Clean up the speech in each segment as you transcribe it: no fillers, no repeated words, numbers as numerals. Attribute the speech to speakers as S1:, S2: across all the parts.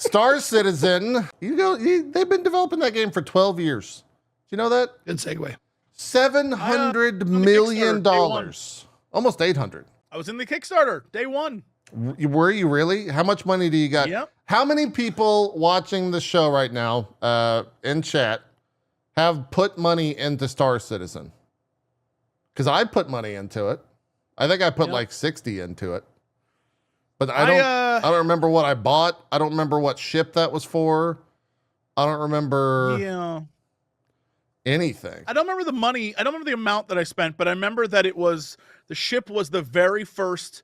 S1: Star Citizen. They've been developing that game for 12 years. Do you know that?
S2: Good segue.
S1: $700 million. Almost 800.
S3: I was in the Kickstarter day one.
S1: Were you really? How much money do you got?
S3: Yep.
S1: How many people watching the show right now in chat have put money into Star Citizen? Because I put money into it. I think I put like 60 into it. But I don't remember what I bought. I don't remember what ship that was for. I don't remember anything.
S3: I don't remember the money. I don't remember the amount that I spent, but I remember that the ship was the very first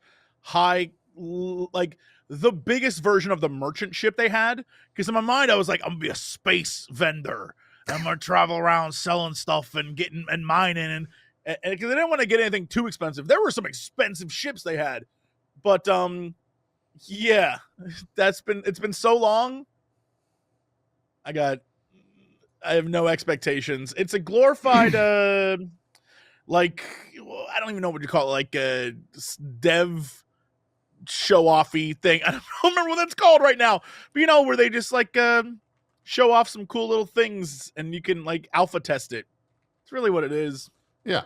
S3: the biggest version of the merchant ship they had. Because in my mind, I was like, I'm gonna be a space vendor. I'm gonna travel around selling stuff and mining and because I didn't want to get anything too expensive. There were some expensive ships they had, but yeah, it's been so long. I have no expectations. It's a glorified I don't even know what you call it, like a dev show-offy thing. I don't remember what that's called right now, but where they just show off some cool little things and you can alpha test it. It's really what it is.
S1: Yeah.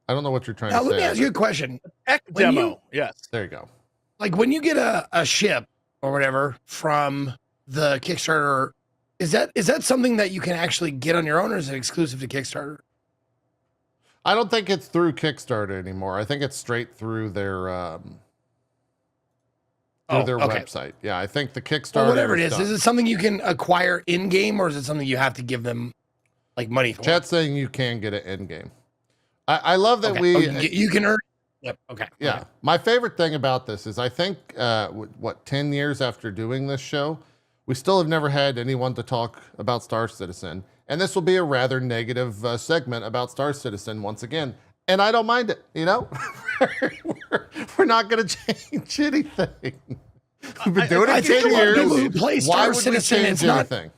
S1: I don't know what you're trying to say.
S2: Let me ask you a question.
S3: Tech demo. Yes.
S1: There you go.
S2: Like when you get a ship or whatever from the Kickstarter, is that something that you can actually get on your own, or is it exclusive to Kickstarter?
S1: I don't think it's through Kickstarter anymore. I think it's straight through their website. Yeah, I think the Kickstarter.
S2: Well, whatever it is it something you can acquire in game, or is it something you have to give them money for?
S1: Chat's saying you can get it in game. I love that
S2: you can earn. Yep. Okay.
S1: Yeah. Okay. My favorite thing about this is I think 10 years after doing this show, we still have never had anyone to talk about Star Citizen. And this will be a rather negative segment about Star Citizen once again. And I don't mind it, we're not going to change anything. We've been doing it 10 years.
S2: People who play Star Citizen,
S1: it's not anything.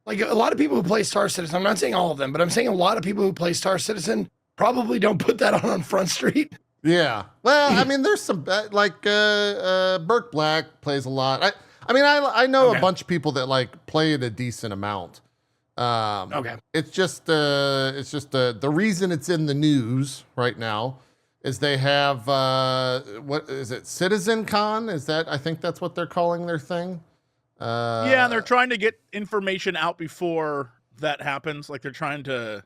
S2: Like a lot of people who play Star Citizen, I'm not saying all of them, but I'm saying a lot of people who play Star Citizen probably don't put that on Front Street.
S1: Yeah. Well, I mean, there's some Burke Black plays a lot. I know a bunch of people that play it a decent amount. It's just the reason it's in the news right now is they have what is it? Citizen Con? I think that's what they're calling their thing.
S3: Yeah, and they're trying to get information out before that happens. Like they're trying to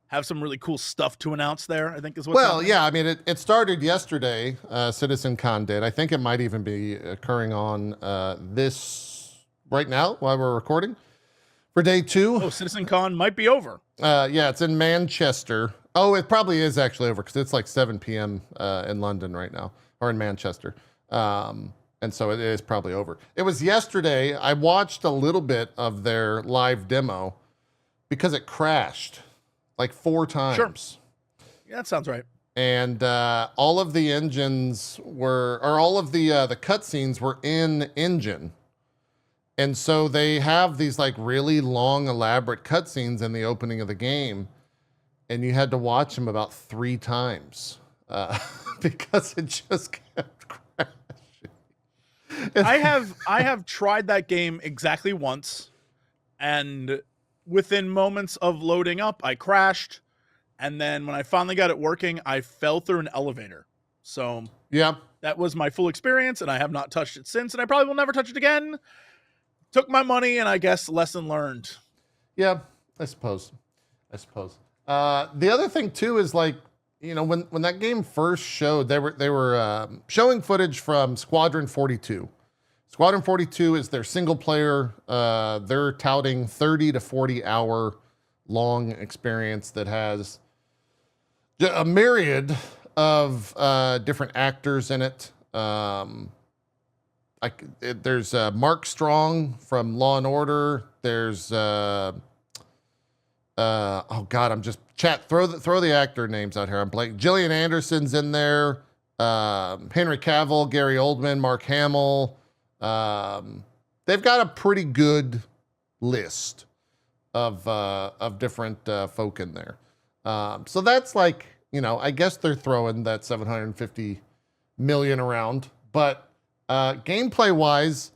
S3: have some really cool stuff to announce there, I think is what's happening.
S1: Yeah, I mean, it started yesterday, Citizen Con did. I think it might even be occurring on this right now while we're recording for day 2.
S3: Oh, Citizen Con might be over.
S1: Yeah, it's in Manchester. Oh, it probably is actually over because it's like 7 p.m. In London right now, or in Manchester. And so it is probably over. It was yesterday. I watched a little bit of their live demo because it crashed like 4 times.
S3: Sure. Yeah, that sounds right.
S1: And all of the engines all of the cutscenes were in engine. And so they have these really long, elaborate cutscenes in the opening of the game. And you had to watch them about 3 times because it just kept crashing.
S3: I have tried that game exactly once, and within moments of loading up, I crashed, and then when I finally got it working, I fell through an elevator. So
S1: yeah,
S3: that was my full experience, and I have not touched it since, and I probably will never touch it again. Took my money, and I guess lesson learned.
S1: Yeah, I suppose. The other thing too is when that game first showed, they were showing footage from Squadron 42. Squadron 42 is their single player. They're touting 30 to 40 hour long experience that has a myriad of different actors in it. There's Mark Strong from Law and Order. There's oh God, I'm just throw the actor names out here. I'm blank. Gillian Anderson's in there. Henry Cavill, Gary Oldman, Mark Hamill. They've got a pretty good list of different folk in there. So that's I guess they're throwing that 750 million around, but gameplay wise,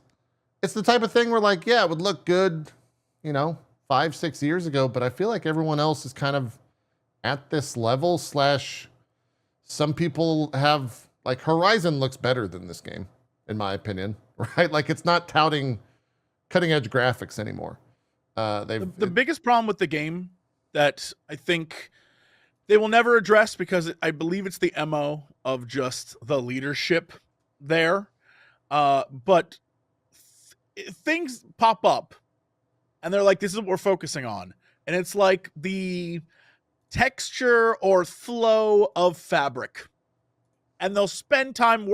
S1: it's the type of thing where like, yeah, it would look good, 5-6 years ago, but I feel like everyone else is kind of at this level. Slash, some people have like Horizon looks better than this game, in my opinion, right? Like it's not touting cutting edge graphics anymore.
S3: The biggest problem with the game that I think they will never address, because I believe it's the MO of just the leadership there. But things pop up and they're like, this is what we're focusing on. And it's like the texture or flow of fabric. And they'll spend time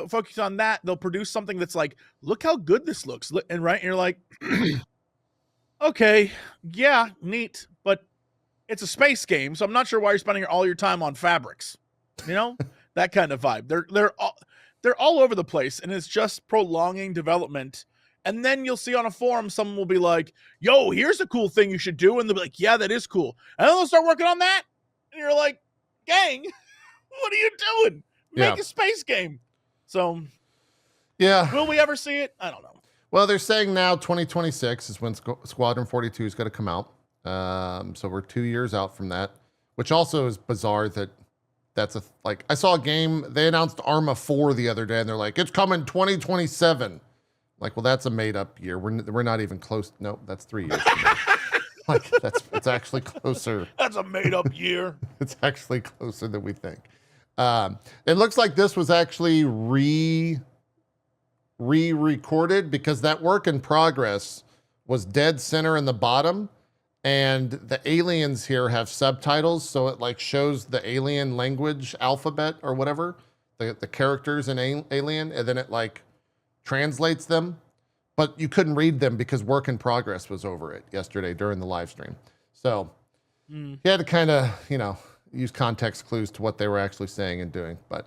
S3: focusing on that. They'll produce something that's like, look how good this looks. And you're like, okay, yeah, neat, but it's a space game, so I'm not sure why you're spending all your time on fabrics. That kind of vibe. They're all over the place, and it's just prolonging development. And then you'll see on a forum, someone will be like, yo, here's a cool thing you should do. And they'll be like, yeah, that is cool. And then they'll start working on that. And you're like, gang, what are you doing? Make a space game. So,
S1: yeah.
S3: Will we ever see it? I don't know.
S1: Well, they're saying now 2026 is when Squadron 42 is going to come out. So we're 2 years out from that, which also is bizarre that's I saw a game, they announced Arma 4 the other day and they're like, it's coming 2027. Like, well, that's a made up year. We're not even close. No, that's 3 years. Like it's actually closer.
S3: That's a made up year.
S1: It's actually closer than we think. It looks like this was actually re-recorded because that work in progress was dead center in the bottom, and the aliens here have subtitles, so it like shows the alien language alphabet or whatever, the characters in Alien, and then it like translates them, but you couldn't read them because work in progress was over it yesterday during the live stream. So you had to kind of, use context clues to what they were actually saying and doing. But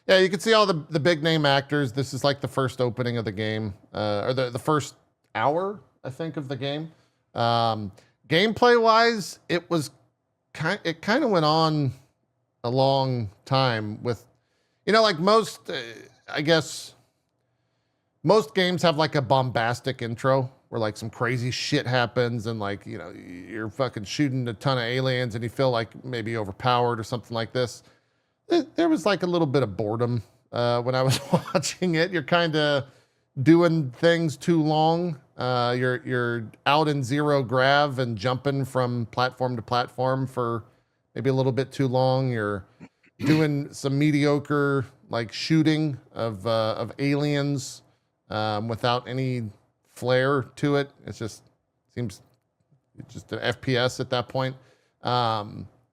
S1: yeah, you can see all the big name actors. This is like the first opening of the game, or the first hour, I think, of the game. Gameplay wise, it kind of went on a long time with, like most, I guess most games have like a bombastic intro where like some crazy shit happens and like, you're fucking shooting a ton of aliens and you feel like maybe overpowered or something like this. There was like a little bit of boredom when I was watching it. You're kind of doing things too long. You're out in zero grav and jumping from platform to platform for maybe a little bit too long. You're doing some mediocre like shooting of aliens without any flair to it. Seems just an FPS at that point.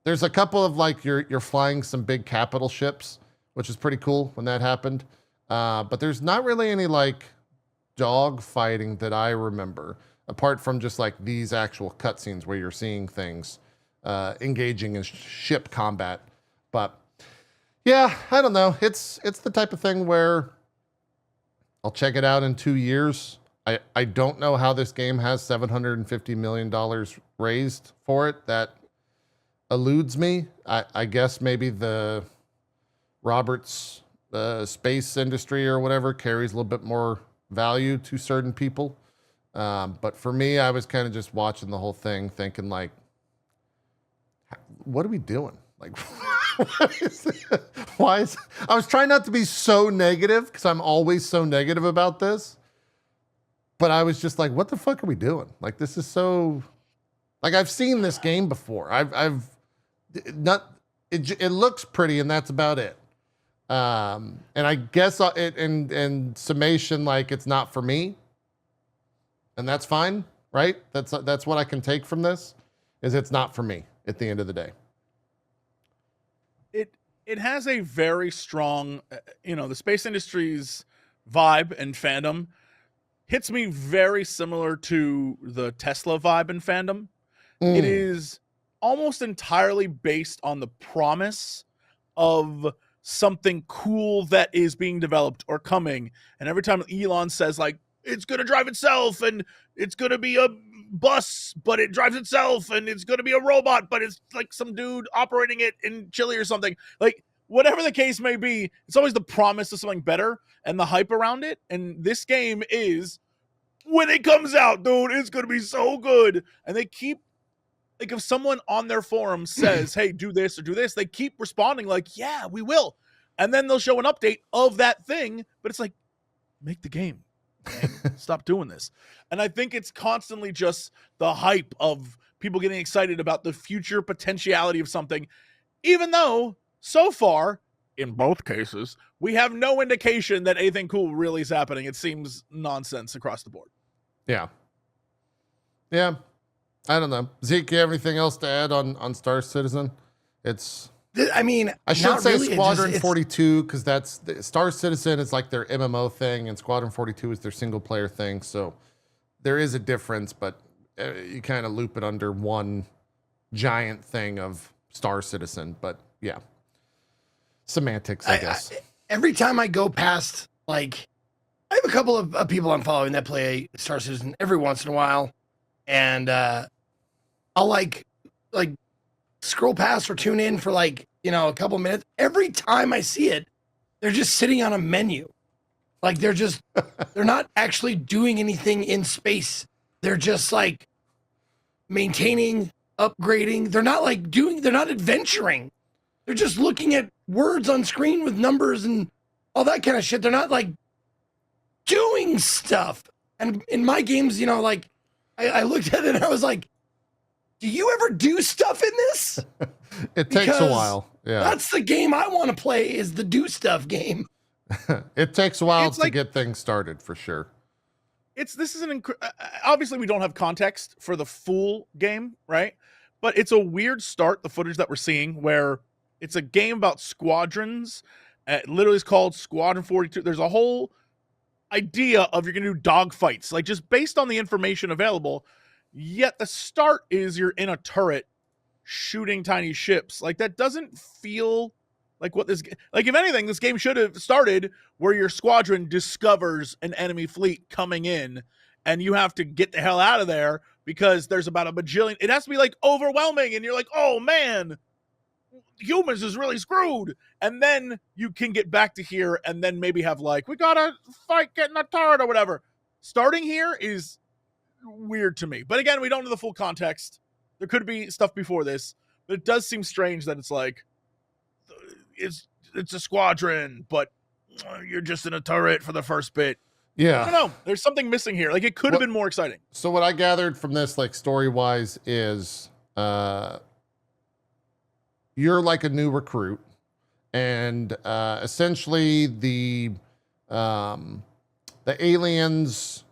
S1: There's a couple of like you're flying some big capital ships, which is pretty cool when that happened. But there's not really any like dog fighting that I remember, apart from just like these actual cutscenes where you're seeing things engaging in ship combat. But yeah, I don't know. It's the type of thing where I'll check it out in 2 years. I don't know how this game has $750 million raised for it. That eludes me. I guess maybe the Roberts space industry or whatever carries a little bit more value to certain people. But for me, I was kind of just watching the whole thing thinking like, what are we doing? Like, I was trying not to be so negative because I'm always so negative about this. But I was just like, what the fuck are we doing? Like, this is so, like, I've seen this game before. It looks pretty and that's about it. And I guess in summation, like, it's not for me, and that's fine, right? That's what I can take from this, is it's not for me at the end of the day.
S3: It has a very strong, the space industry's vibe and fandom hits me very similar to the Tesla vibe and fandom. It is almost entirely based on the promise of something cool that is being developed or coming. And every time Elon says like, it's going to drive itself and it's going to be a bus, but it drives itself, and it's going to be a robot, but it's like some dude operating it in Chile or something. Like, whatever the case may be, it's always the promise of something better and the hype around it. And this game is when it comes out, dude, it's gonna be so good. And they keep, like, if someone on their forum says, hey, do this or do this, they keep responding like, yeah, we will. And then they'll show an update of that thing, but it's like, make the game. Stop doing this. And I think it's constantly just the hype of people getting excited about the future potentiality of something, even though so far, in both cases, we have no indication that anything cool really is happening. It seems nonsense across the board.
S1: Yeah. Yeah. I don't know. Zeke, you have anything else to add on Star Citizen?
S2: I mean,
S1: I should
S2: not
S1: say
S2: really.
S1: Squadron 42 because that's Star Citizen is like their MMO thing, and Squadron 42 is their single player thing. So there is a difference, but you kind of loop it under one giant thing of Star Citizen. But yeah, semantics, I guess.
S2: Every time I go past, like, I have a couple of people I'm following that play Star Citizen every once in a while, and I'll like scroll past or tune in for like, a couple minutes. Every time I see it, they're just sitting on a menu. Like they're not actually doing anything in space. They're just like maintaining, upgrading. They're not adventuring. They're just looking at words on screen with numbers and all that kind of shit. They're not like doing stuff. And in my games, like I looked at it and I was like, do you ever do stuff in this?
S1: It takes a while. Yeah.
S2: That's the game I want to play, is the do stuff game.
S1: It takes a while to get things started for sure.
S3: Obviously we don't have context for the full game, right? But it's a weird start, the footage that we're seeing, where it's a game about squadrons. It literally is called Squadron 42. There's a whole idea of you're going to do dogfights, like just based on the information available. Yet the start is you're in a turret shooting tiny ships. Like that doesn't feel like what this, like if anything, this game should have started where your squadron discovers an enemy fleet coming in and you have to get the hell out of there because there's about a bajillion. It has to be like overwhelming and you're like, oh man, humans is really screwed. And then you can get back to here and then maybe have like, we gotta fight getting a turret or whatever. Starting here is weird to me. But again, we don't know the full context. There could be stuff before this, but it does seem strange that it's like, it's a squadron, but you're just in a turret for the first bit.
S1: Yeah.
S3: I don't know. There's something missing here. Like it could have been more exciting.
S1: So what I gathered from this, like story-wise, is you're like a new recruit, and essentially the aliens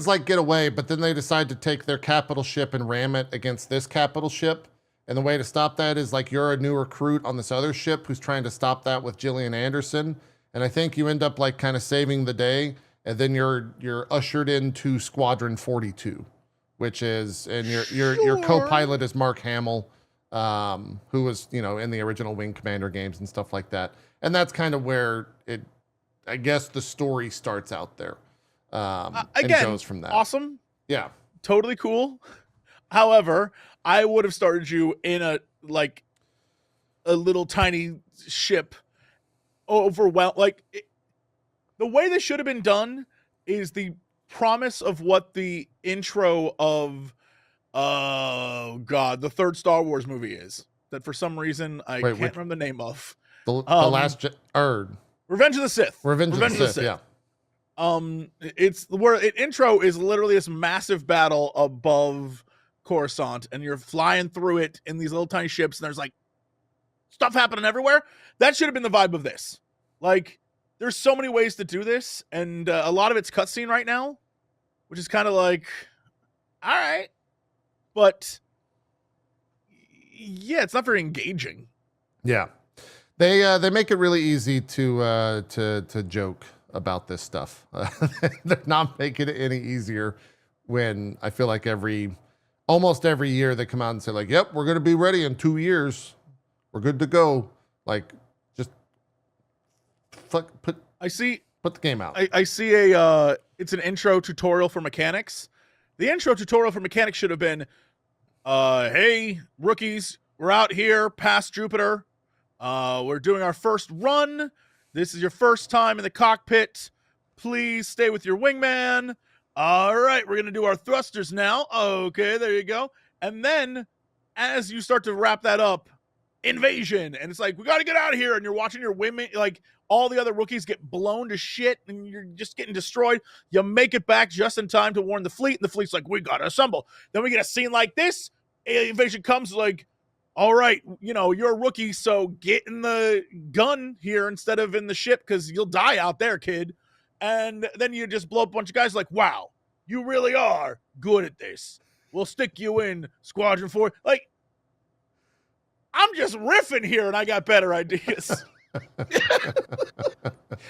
S1: like get away, but then they decide to take their capital ship and ram it against this capital ship. And the way to stop that is like you're a new recruit on this other ship who's trying to stop that with Gillian Anderson. And I think you end up like kind of saving the day, and then you're ushered into Squadron 42, which is, and your co-pilot is Mark Hamill, who was, in the original Wing Commander games and stuff like that. And that's kind of where I guess the story starts out there.
S3: Again,
S1: and goes from that.
S3: Awesome.
S1: Yeah.
S3: Totally cool. However, I would have started you in a little tiny ship, overwhelmed. The way this should have been done is the promise of what the intro of, the third Star Wars movie is. That for some reason I can't remember the name of.
S1: The last
S3: Revenge of the Sith.
S1: Revenge of the Sith. Yeah.
S3: It's where intro is literally this massive battle above Coruscant, and you're flying through it in these little tiny ships, and there's like stuff happening everywhere. That should have been the vibe of this. Like, there's so many ways to do this, and a lot of it's cutscene right now, which is kind of like, all right, but yeah, it's not very engaging.
S1: Yeah, they make it really easy to joke about this stuff. They're not making it any easier when I feel like almost every year they come out and say like, yep, we're going to be ready in 2 years. We're good to go. Like, just put the game out.
S3: I see it's an intro tutorial for mechanics. The intro tutorial for mechanics should have been, hey, rookies, we're out here past Jupiter. We're doing our first run. This is your first time in the cockpit. Please stay with your wingman. All right, we're going to do our thrusters now. Okay, there you go. And then as you start to wrap that up, invasion. And it's like, we got to get out of here. And you're watching your wingman, like all the other rookies get blown to shit and you're just getting destroyed. You make it back just in time to warn the fleet. And the fleet's like, we got to assemble. Then we get a scene like this. Alien invasion comes like, all right, you're a rookie, so get in the gun here instead of in the ship because you'll die out there, kid. And then you just blow up a bunch of guys like, wow, you really are good at this. We'll stick you in Squadron 4. Like, I'm just riffing here and I got better ideas.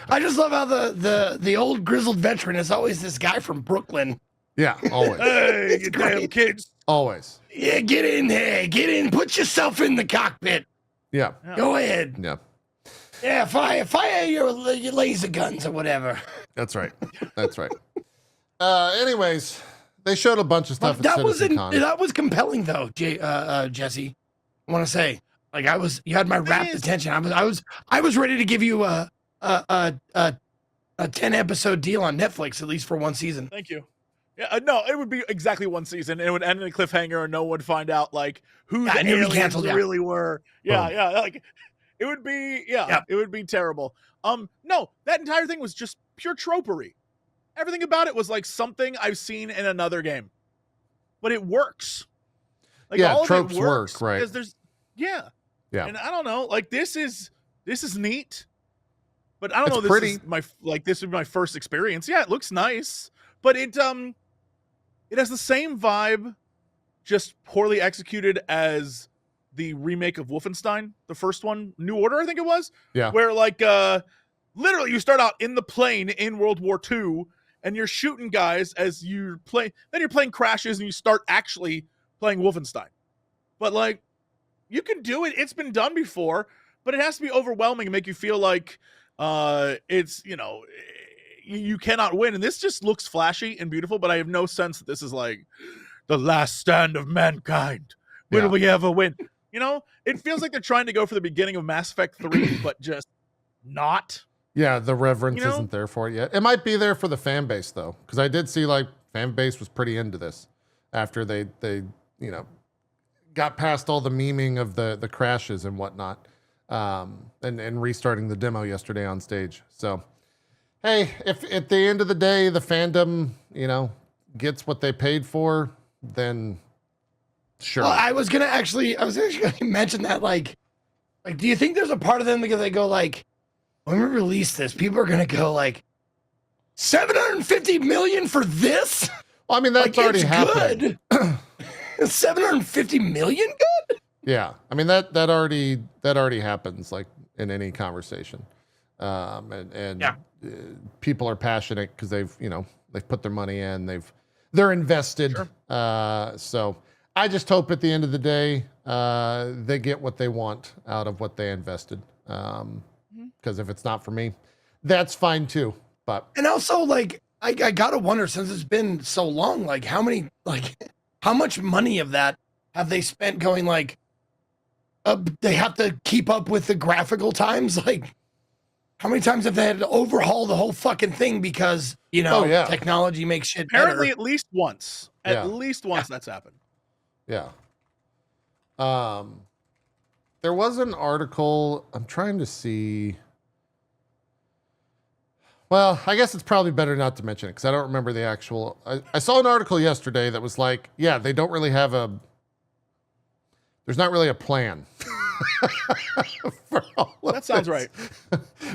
S2: I just love how the old grizzled veteran is always this guy from Brooklyn.
S1: Yeah, always.
S3: Hey, you damn kids.
S1: Always.
S2: Yeah, get in there. Get in. Put yourself in the cockpit.
S1: Yeah.
S2: Go ahead.
S1: Yeah.
S2: Yeah, fire your laser guns or whatever.
S1: That's right. That's right. Anyways, they showed a bunch of stuff.
S2: That was compelling though, Jesse. I want to say, like, you had my rapt attention. I was ready to give you a 10-episode deal on Netflix, at least for one season.
S3: Thank you. Yeah, no, it would be exactly one season. It would end in a cliffhanger, and no one would find out like who the aliens really were. Yeah, yeah, like it would be. Yeah, it would be terrible. No, that entire thing was just pure tropery. Everything about it was like something I've seen in another game, but it works. Like,
S1: yeah,
S3: all
S1: tropes
S3: of it works,
S1: right?
S3: Because there's, yeah, and I don't know, like this is neat, but I don't know. This would be my first experience. Yeah, it looks nice, but it has the same vibe, just poorly executed as the remake of Wolfenstein, the first one, New Order, I think it was.
S1: Yeah,
S3: where like literally you start out in the plane in World War II, and you're shooting guys as you play. Then your plane crashes, and you start actually playing Wolfenstein. But like, you can do it. It's been done before, but it has to be overwhelming and make you feel like it's, you cannot win. And this just looks flashy and beautiful, but I have no sense that this is like the last stand of mankind. Will we ever win? It feels like they're trying to go for the beginning of Mass Effect 3, but just not.
S1: Yeah, the reverence isn't there for it yet. It might be there for the fan base though, because I did see like fan base was pretty into this after they got past all the memeing of the crashes and whatnot, and restarting the demo yesterday on stage. So, hey, if at the end of the day the fandom, gets what they paid for, then sure.
S2: Well, I was actually gonna mention that, like, do you think there's a part of them because they go like, when we release this, people are gonna go like, 750 million for this?
S1: Well, I mean, that's already happened.
S2: 750 million good?
S1: Yeah, I mean that already happens like in any conversation, and people are passionate because they've put their money in, they're invested. Sure. So I just hope at the end of the day they get what they want out of what they invested. Because if it's not for me, that's fine too. But
S2: and also like I gotta wonder, since it's been so long, like how much money of that have they spent going like, they have to keep up with the graphical times? Like, how many times have they had to overhaul the whole fucking thing because, technology makes shit
S3: Apparently
S2: better?
S3: at least once. At least once that's happened.
S1: Yeah. There was an article, I'm trying to see. Well, I guess it's probably better not to mention it because I don't remember the actual. I saw an article yesterday that was like, yeah, they don't really have there's not really a plan. For all of
S3: that sounds right.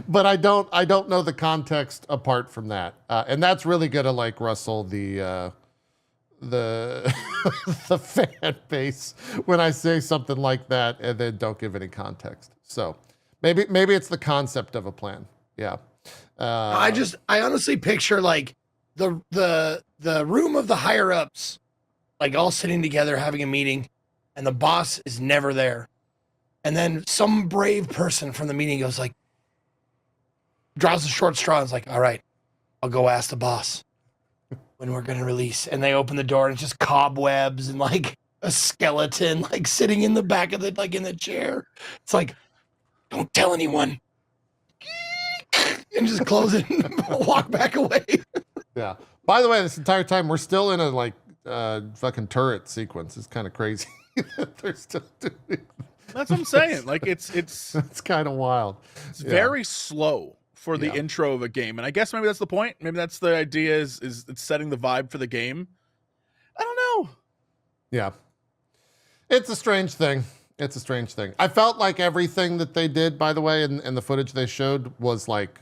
S1: But I don't know the context apart from that. And that's really gonna like rustle the the fan base when I say something like that and then don't give any context. So maybe it's the concept of a plan. Yeah.
S2: I honestly picture like the room of the higher ups, like all sitting together having a meeting, and the boss is never there. And then some brave person from the meeting goes like, draws a short straw and is like, all right, I'll go ask the boss when we're going to release. And they open the door and it's just cobwebs and like a skeleton, like sitting in the back of in the chair. It's like, don't tell anyone. and just close it and walk back away.
S1: Yeah. By the way, this entire time we're still in a like fucking turret sequence. It's kind of crazy that they're still doing it.
S3: That's what I'm saying. Like it's
S1: It's kind of wild. Yeah.
S3: very slow for the
S1: Yeah.
S3: intro of a game, and I guess maybe that's the point. Maybe that's the idea is it's setting the vibe for the game. I don't know.
S1: Yeah. It's a strange thing. It's a strange thing. I felt like everything that they did, by the way, in the footage they showed was like,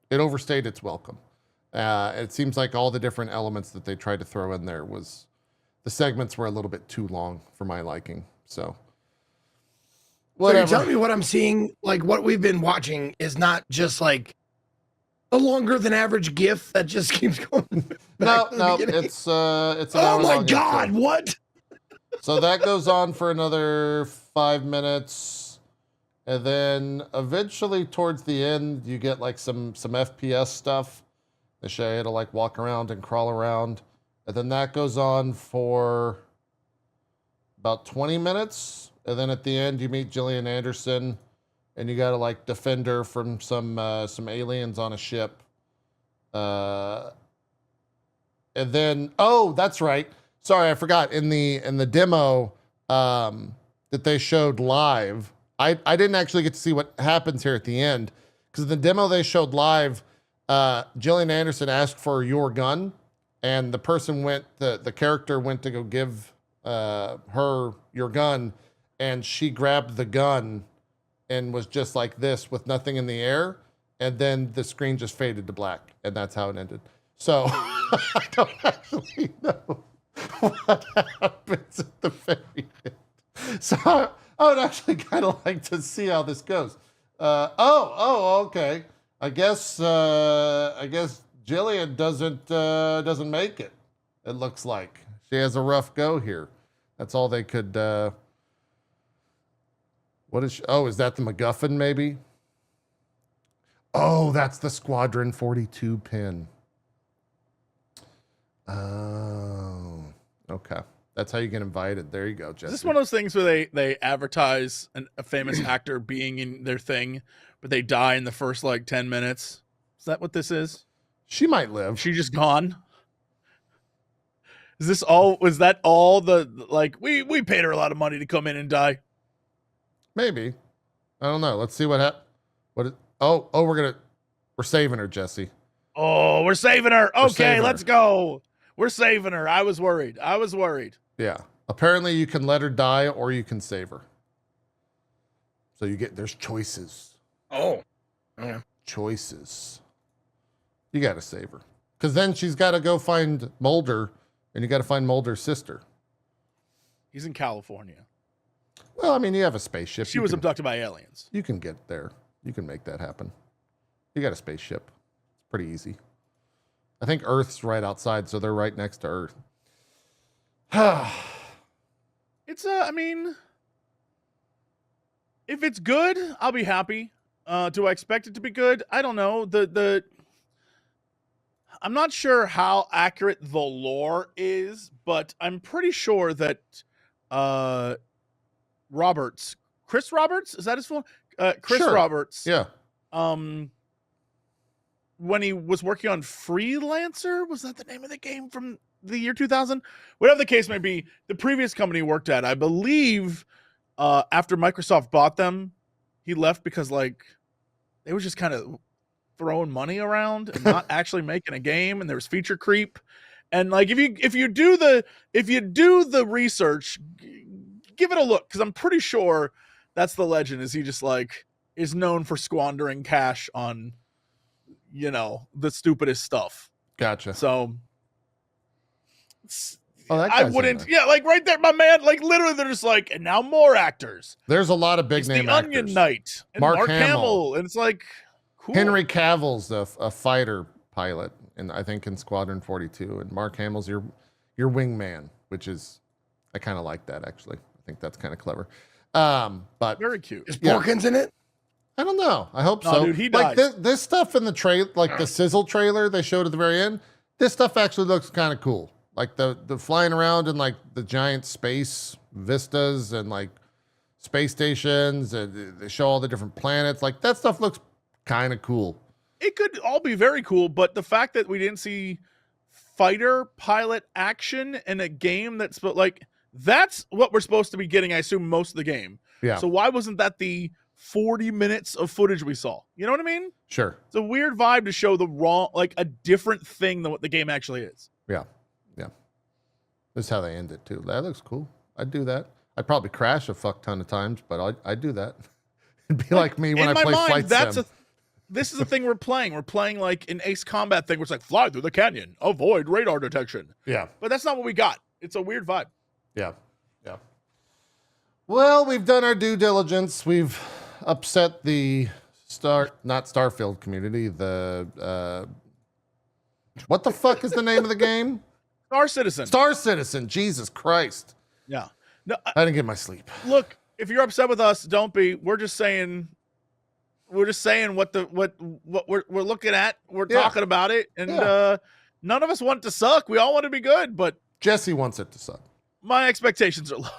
S1: it overstayed its welcome. It seems like all the different elements that they tried to throw in there the segments were a little bit too long for my liking. So, whatever.
S2: So you're telling me what I'm seeing, like what we've been watching is not just like a longer than average GIF that just keeps going.
S1: No,
S2: back to the beginning?
S1: it's an
S2: Oh
S1: hour
S2: my
S1: long
S2: God,
S1: intro.
S2: what?
S1: So that goes on for another 5 minutes. And then eventually towards the end, you get like some FPS stuff. They show you to like walk around and crawl around. And then that goes on for about 20 minutes. And then at the end, you meet Gillian Anderson and you got to like defend her from some aliens on a ship. And then, oh, that's right. Sorry, I forgot. In the demo that they showed live, I didn't actually get to see what happens here at the end, because in the demo they showed live, Gillian Anderson asked for your gun, and the person the character went to go give her your gun, and she grabbed the gun and was just like this with nothing in the air, and then the screen just faded to black, and that's how it ended. So I don't actually know what happens at the very end. So I would actually kind of like to see how this goes. Okay. I guess Jillian doesn't make it. It looks like she has a rough go here. That's all they could. What is? Is that the MacGuffin? Maybe. Oh, that's the Squadron 42 pin. Oh, okay. That's how you get invited. There you go, Jesse.
S3: Is this one of those things where they advertise a famous actor being in their thing, but they die in the first like 10 minutes? Is that what this is?
S1: She might live.
S3: She just gone? Is this all? Was that all the like? We paid her a lot of money to come in and die.
S1: Maybe. I don't know. Let's see what happens. We're saving her, Jesse.
S3: Oh, we're saving her.
S1: We're
S3: Okay,
S1: saving
S3: let's
S1: her.
S3: go. We're saving her. I was worried.
S1: Yeah. Apparently you can let her die or you can save her. So there's choices.
S2: Oh, yeah.
S1: Choices. You got to save her. Because then she's got to go find Mulder, and you got to find Mulder's sister.
S3: He's in California.
S1: Well, I mean, you have a spaceship.
S3: She was abducted by aliens.
S1: You can get there. You can make that happen. You got a spaceship. It's pretty easy. I think Earth's right outside, so they're right next to Earth.
S3: It's I mean, if it's good, I'll be happy. Do I expect it to be good? I don't know. I'm not sure how accurate the lore is, but I'm pretty sure that Chris Roberts, is that his full? Chris
S1: Sure.
S3: Roberts.
S1: Yeah.
S3: When he was working on Freelancer, was that the name of the game from the year 2000? Whatever the case may be, the previous company he worked at, I believe, after Microsoft bought them, he left because like they was just kind of throwing money around and not actually making a game, and there was feature creep. And like if you do the research, give it a look, because I'm pretty sure that's the legend. Is he just like is known for squandering cash on, the stupidest stuff.
S1: Gotcha.
S3: So
S1: That
S3: I
S1: guy's in
S3: wouldn't.
S1: there.
S3: Yeah, like right there, my man. Like literally, they're just like, and now more actors.
S1: There's a lot of big
S3: It's
S1: name
S3: the
S1: actors.
S3: Onion Knight and
S1: Mark
S3: Mark
S1: Hamill.
S3: Hamill, and it's like cool.
S1: Henry Cavill's a fighter pilot, and I think in Squadron 42, and Mark Hamill's your wingman, which is I kind of like that actually. I think that's kind of clever. But
S3: Very cute.
S2: Is Porkins in it?
S1: I don't know. I hope
S3: No,
S1: so.
S3: dude, he
S1: like
S3: dies.
S1: this stuff in the trailer, like the sizzle trailer they showed at the very end. This stuff actually looks kind of cool. Like the flying around in like the giant space vistas and like space stations, and they show all the different planets. Like that stuff looks kind of cool.
S3: it could all be very cool, but the fact that we didn't see fighter pilot action in a game that's that's what we're supposed to be getting, I assume, most of the game.
S1: Yeah.
S3: So why wasn't that the 40 minutes of footage we saw? You know what I mean?
S1: Sure.
S3: It's a weird vibe to show a different thing than what the game actually is.
S1: Yeah. Yeah. This is how they end it too. That looks cool. I'd do that. I'd probably crash a fuck ton of times, but I'd do that. It'd be like me when I play Flight Sim.
S3: This is the thing we're playing. We're playing like an Ace Combat thing where it's like fly through the canyon, avoid radar detection.
S1: Yeah.
S3: But that's not what we got. It's a weird vibe.
S1: Yeah. Yeah. Well, we've done our due diligence. We've upset the not Starfield community. The what the fuck is the name of the game?
S3: Star Citizen.
S1: Star Citizen. Jesus Christ.
S3: Yeah. No,
S1: I didn't get my sleep.
S3: look, if you're upset with us, don't be. We're just saying what we're looking at. We're talking about it, and none of us want it to suck. We all want it to be good, but
S1: Jesse wants it to suck.
S3: my expectations are low.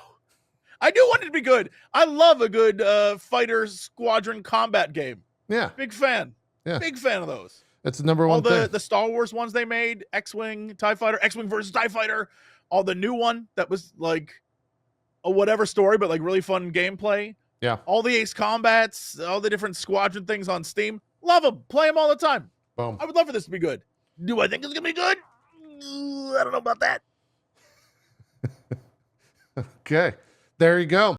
S3: I do want it to be good. I love a good fighter squadron combat game.
S1: Yeah.
S3: Big fan.
S1: Yeah.
S3: Big fan of those.
S1: It's the number
S3: All
S1: one thing.
S3: the Star Wars ones they made, X-Wing, TIE Fighter, X-Wing versus TIE Fighter, all the new one that was like a whatever story, but like really fun gameplay.
S1: Yeah.
S3: All the Ace Combats, all the different squadron things on Steam. Love them. Play them all the time.
S1: Boom.
S3: I would love for this to be good. Do I think it's going to be good? I don't know about that.
S1: Okay. There you go.